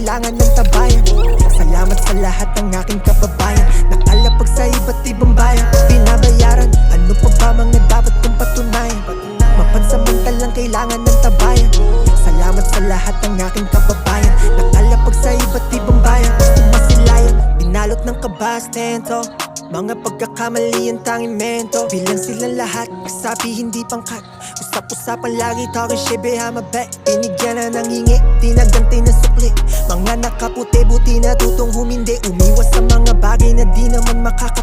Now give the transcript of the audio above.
kailangan ng tabayan. Salamat sa lahat ng aking kababayan, nakalapag sa iba't ibang bayan. Binabayaran, ano pa ba mga dapat kong patunayan? Mapansamantalang kailangan ng tabayan. Salamat sa lahat ng aking kababayan, nakalapag sa iba't ibang bayan. Gusto masilayan, binalot ng kabastento, mga pagkakamali ang tanging mento. Bilang silang lahat, kasabi hindi pangkat. Usap-usapan lagi, talking shit behind my back. Binigyan na ng hingi, di naganti na sukli. Mga nakaputi, buti na tutong humindi. Umiwas sa mga bagay na di naman makakatulong.